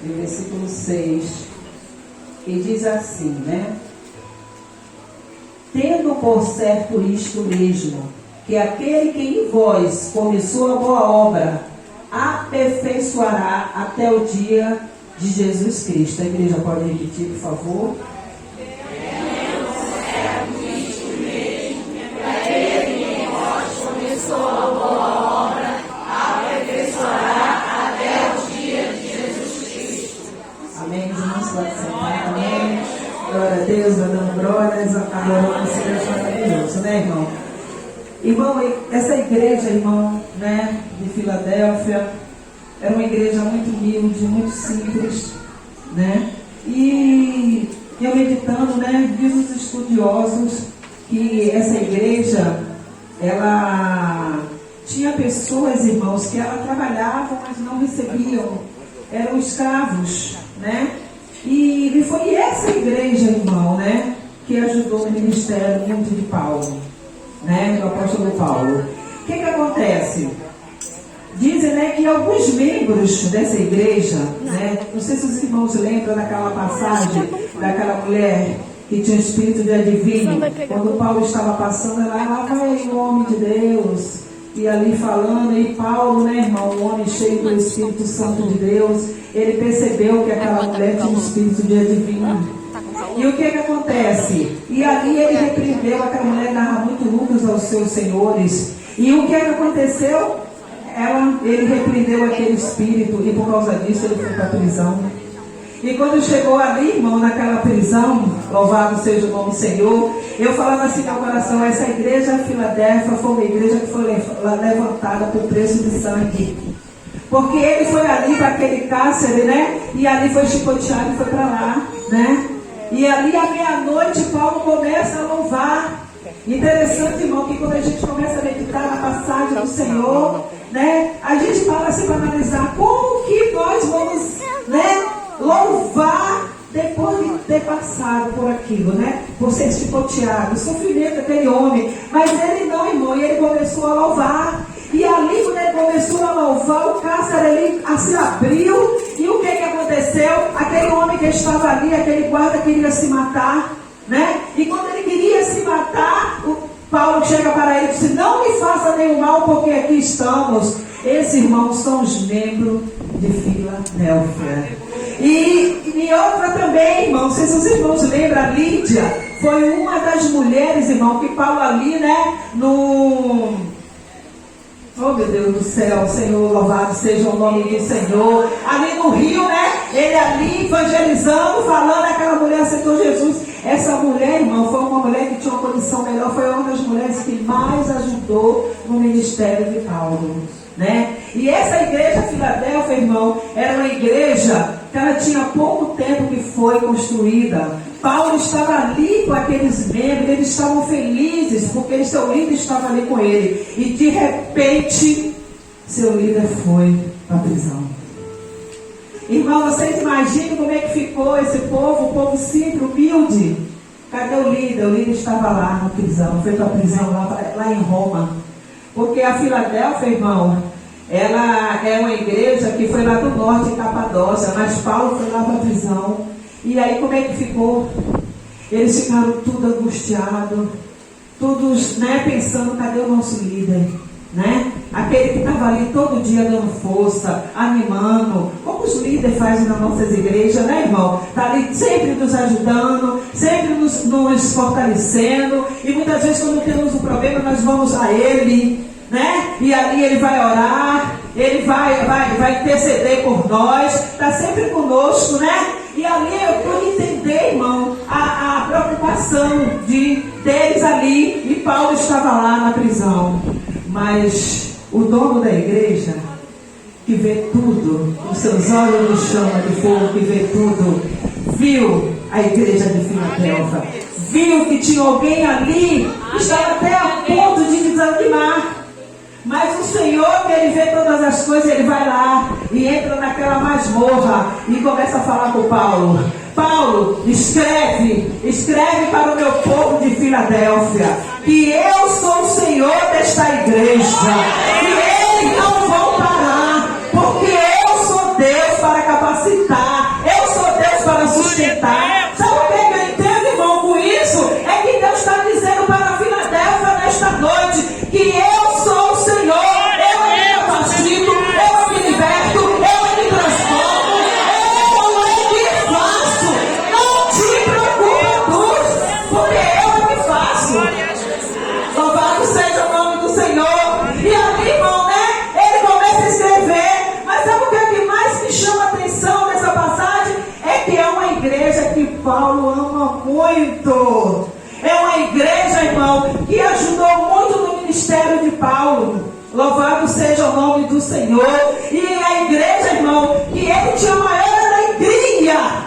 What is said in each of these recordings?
e o versículo 6, que diz assim, né? Tendo por certo isto mesmo, que aquele que em vós começou a boa obra, aperfeiçoará até o dia de Jesus Cristo. A igreja pode repetir, por favor? Começou a boa obra, aperfeiçoará até o dia de Jesus Cristo. Amém, irmãos, pode sentar, amém. Glória a Deus, dando glórias, adorando esse Deus maravilhoso, né, irmão? Irmão, essa igreja, irmão, né, de Filadélfia, era uma igreja muito humilde, muito simples, né? E eu meditando, né, diz os estudiosos que essa igreja, ela tinha pessoas, irmãos, que ela trabalhavam, mas não recebiam, eram escravos, né? E foi essa igreja, irmão, né, que ajudou no ministério muito de Paulo, né, do apóstolo Paulo. O que acontece? Dizem, né, que alguns membros dessa igreja, né, não sei se os irmãos lembram daquela passagem daquela mulher que tinha o espírito de adivinho, quando Paulo estava passando, lá vai o homem de Deus, e ali falando, e Paulo, né, irmão, um homem cheio do Espírito Santo de Deus, ele percebeu que aquela mulher tinha um espírito de adivinho. E o que acontece? E ali ele repreendeu, aquela mulher dava muito lucros aos seus senhores. E o que aconteceu? Ele repreendeu aquele espírito, e por causa disso ele foi para a prisão. E quando chegou ali, irmão, naquela prisão, louvado seja o nome do Senhor, eu falava assim no coração, essa igreja Filadélfia foi uma igreja que foi levantada por preço de sangue. Porque ele foi ali para aquele cárcere, né? E ali foi chicoteado e foi para lá, né? E ali à meia-noite Paulo começa a louvar. Interessante, irmão, que quando a gente começa a meditar na passagem do Senhor, né? A gente fala assim para analisar como que nós vamos, né, louvar depois de ter passado por aquilo, né? Por ser chicoteado, o sofrimento daquele homem. Mas ele não, irmão, e ele começou a louvar. E ali, quando ele começou a louvar, o cárcere ali se abriu. E o que aconteceu? Aquele homem que estava ali, aquele guarda queria se matar, né? E quando ele queria se matar, o Paulo chega para ele e diz: não me faça nenhum mal, porque aqui estamos. Esses irmãos são os membros de Filadélfia. E outra também, irmão, não sei se os irmãos lembram, a Lídia foi uma das mulheres, irmão, que Paulo ali, né, oh meu Deus do céu, Senhor, louvado seja o nome do Senhor. Ali no rio, né? Ele ali evangelizando, falando, aquela mulher aceitou Jesus. Essa mulher, irmão, foi uma mulher que tinha uma condição melhor, foi uma das mulheres que mais ajudou no ministério de Paulo, né? E essa igreja Filadélfia, irmão, era uma igreja que ela tinha pouco tempo que foi construída. Paulo estava ali com aqueles membros, eles estavam felizes, porque seu líder estava ali com ele. E de repente, seu líder foi para a prisão. Irmão, vocês imaginam como é que ficou esse povo, o povo simples, humilde? Cadê o líder? O líder estava lá na prisão, foi para a prisão lá em Roma. Porque a Filadélfia, irmão, ela é uma igreja que foi lá do norte, em Capadócia, mas Paulo foi lá para a prisão. E aí como é que ficou? Eles ficaram tudo angustiados, todos, né, pensando, cadê o nosso líder? Né? Aquele que estava ali todo dia dando força, animando, como os líderes fazem nas nossas igrejas, né, irmão? Está ali sempre nos ajudando, sempre nos fortalecendo, e muitas vezes quando temos um problema nós vamos a ele, né? E ali ele vai orar, ele vai interceder por nós, está sempre conosco, né? E ali eu pude entender, irmão, a preocupação deles ali, e Paulo estava lá na prisão. Mas o dono da igreja, que vê tudo, os seus olhos no chama de fogo, que vê tudo, viu a igreja de Filadélfia, viu que tinha alguém ali, estava até a ponto de desanimar. Mas o Senhor, que Ele vê todas as coisas, Ele vai lá e entra naquela masmorra e começa a falar com Paulo. Paulo, escreve para o meu povo de Filadélfia que eu sou o Senhor desta igreja, que eles não vão parar, porque eu sou Deus para capacitar Paulo ama muito. É uma igreja, irmão, que ajudou muito no ministério de Paulo. Louvado seja o nome do Senhor. E a igreja, irmão, que ele tinha a maior alegria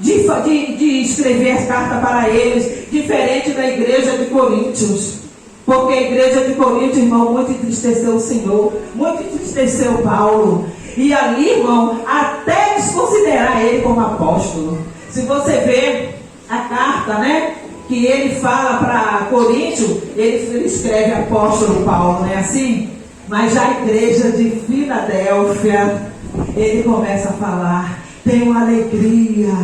de escrever carta para eles, diferente da igreja de Coríntios. Porque a igreja de Coríntios, irmão, muito entristeceu o Senhor, muito entristeceu Paulo. E ali, irmão, até desconsiderar ele como apóstolo. Se você vê a carta, né, que ele fala para Coríntios, ele escreve apóstolo Paulo, não é assim? Mas já a igreja de Filadélfia, ele começa a falar: tenho alegria,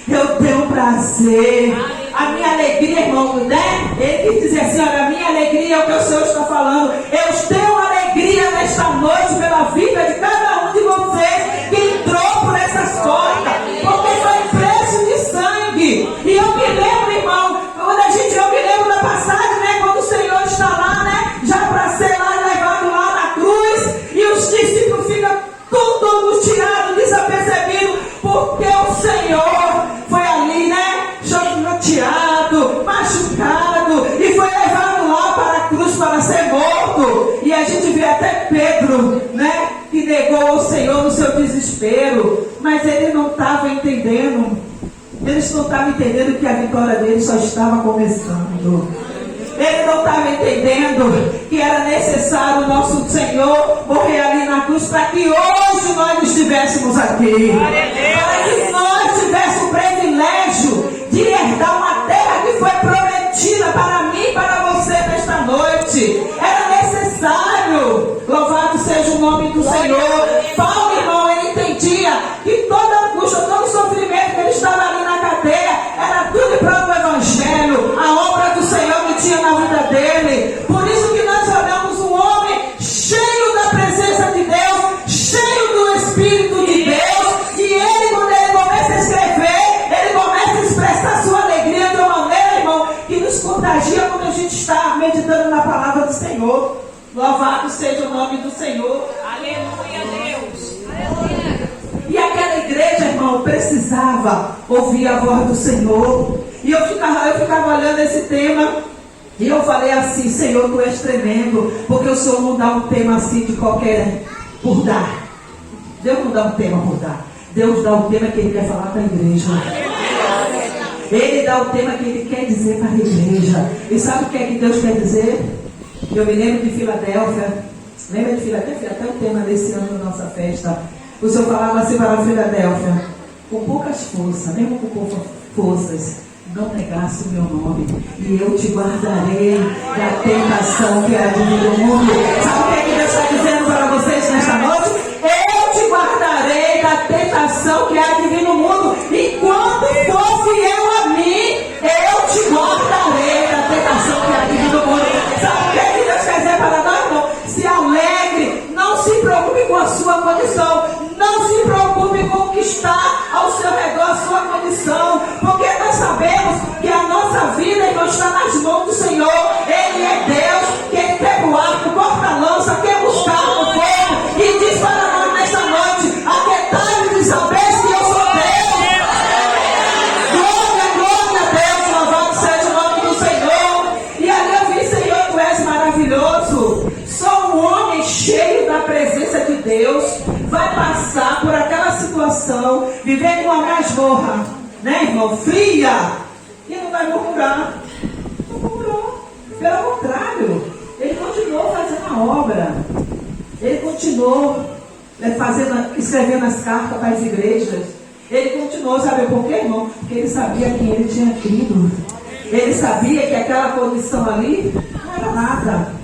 eu tenho prazer. A minha alegria, irmão, né? Ele quis dizer assim: olha, a minha alegria é o que o Senhor está falando. Eu tenho alegria nesta noite pela vida de cada um de vocês que entrou por essas portas, porque foi preço de sangue. E eu me lembro, irmão, eu me lembro da passagem, né? Quando o Senhor está lá, né? Já para ser lá levado lá na cruz, e os discípulos ficam tudo tirado, desapercebido, porque o Senhor foi ali, né? Chateado, machucado, e foi levado lá para a cruz para ser morto. E a gente vê até Pedro, né? Que negou o Senhor no seu desespero, mas ele não estava entendendo. Eles não estavam entendendo que a vitória dele só estava começando. Ele não estava entendendo que era necessário o nosso Senhor morrer ali na cruz para que hoje nós estivéssemos aqui. Para que nós tivéssemos o privilégio de herdar uma terra que foi prometida para mim e para você nesta noite. Era necessário. Louvado seja o nome do Senhor. Paulo, irmão, ele entendia que toda angústia, todo sofrimento que ele estava ali na cadeia era tudo para o Evangelho, a obra do Senhor que tinha na vida dele. Por isso que nós olhamos um homem cheio da presença de Deus, cheio do Espírito de Deus, e ele, quando ele começa a escrever, ele começa a expressar sua alegria de uma maneira, irmão, que nos contagia quando a gente está meditando na palavra do Senhor. Louvado seja o nome do Senhor. Aleluia, Deus. Aleluia. E aquela igreja, irmão, precisava ouvir a voz do Senhor. E eu ficava olhando esse tema, e eu falei assim: Senhor, tu és tremendo, porque o Senhor não dá um tema assim de qualquer por dar. Deus não dá um tema por dar. Deus dá um tema que Ele quer falar para a igreja. Ele dá o tema que Ele quer dizer para a igreja. E sabe o que é que Deus quer dizer? Eu me lembro de Filadélfia. Lembra de Filadélfia? Até o tema desse ano da nossa festa. O Senhor falava assim para Filadélfia: com poucas forças, mesmo com poucas forças, não negasse o meu nome, e eu te guardarei da tentação que há de vir do mundo. Sabe o que é que Deus está dizendo para vocês nesta noite? Eu te guardarei da tentação que há de vir no mundo, e quando for fiel a mim, eu te guardarei da tentação que há de vir no mundo. Sabe o que é que Deus quer dizer para nós, irmão? Se alegre, não se preocupe com a sua condição, não se preocupe com o que está ao seu redor, a sua condição, porque nós sabemos que a nossa vida, irmão, está nas mãos do Senhor. Ele é Deus, que Ele pega o arco, corta a lança, quer buscar no fogo, e diz para nós nesta noite: aquietai-vos e sabeis que eu sou Deus. Glória, glória a Deus, louvado seja o nome do Senhor. E ali eu vi: Senhor, tu és maravilhoso. Só um homem cheio da presença de Deus vai passar por aquela situação, vivendo uma masmorra, né, irmão, fria, e não vai murmurar. Não murmurou. Pelo contrário, ele continuou fazendo a obra. Ele continuou escrevendo as cartas para as igrejas. Ele continuou, sabe por quê, irmão? Porque ele sabia quem ele tinha crido. Ele sabia que aquela condição ali não era nada.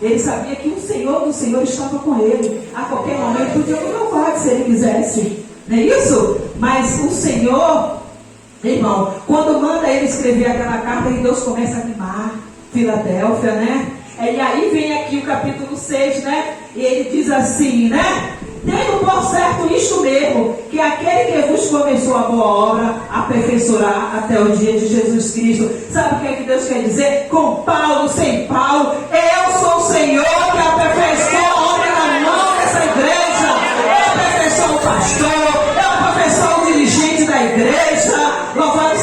Ele sabia que o Senhor do Senhor estava com ele. A qualquer momento podia provar se ele quisesse. Não é isso? Mas o Senhor, irmão, quando manda ele escrever aquela carta, e Deus começa a animar Filadélfia, né? E aí vem aqui o capítulo 6, né? E ele diz assim, né? Tendo por certo isto mesmo, que aquele que vos começou a boa obra aperfeiçoará até o dia de Jesus Cristo. Sabe o que é que Deus quer dizer? Com Paulo, sem Paulo, eu sou o Senhor que aperfeiçoa a obra na mão dessa igreja. Eu aperfeiçoo o pastor, eu aperfeiçoo o dirigente da igreja. Louvado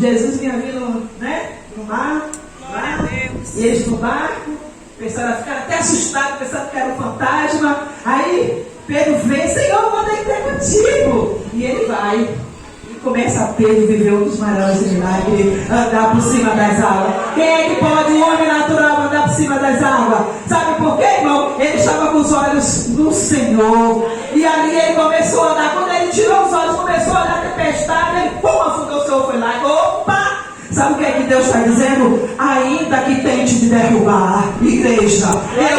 Jesus vinha vindo, né? No mar, lá, e eles no barco, pensaram, ficaram até assustados, pensando que era um fantasma. Aí Pedro vê, Senhor, manda ir ter contigo. E ele vai. Começa a Pedro viver um dos maiores milagres, andar por cima das águas. Quem é que pode, um homem natural, andar por cima das águas? Sabe por quê, irmão? Ele estava com os olhos no Senhor. E ali ele começou a andar. Quando ele tirou os olhos, começou a olhar a tempestade. Ele, afundou, o Senhor foi lá. Opa! Sabe o que é que Deus está dizendo? Ainda que tente te derrubar, igreja, eu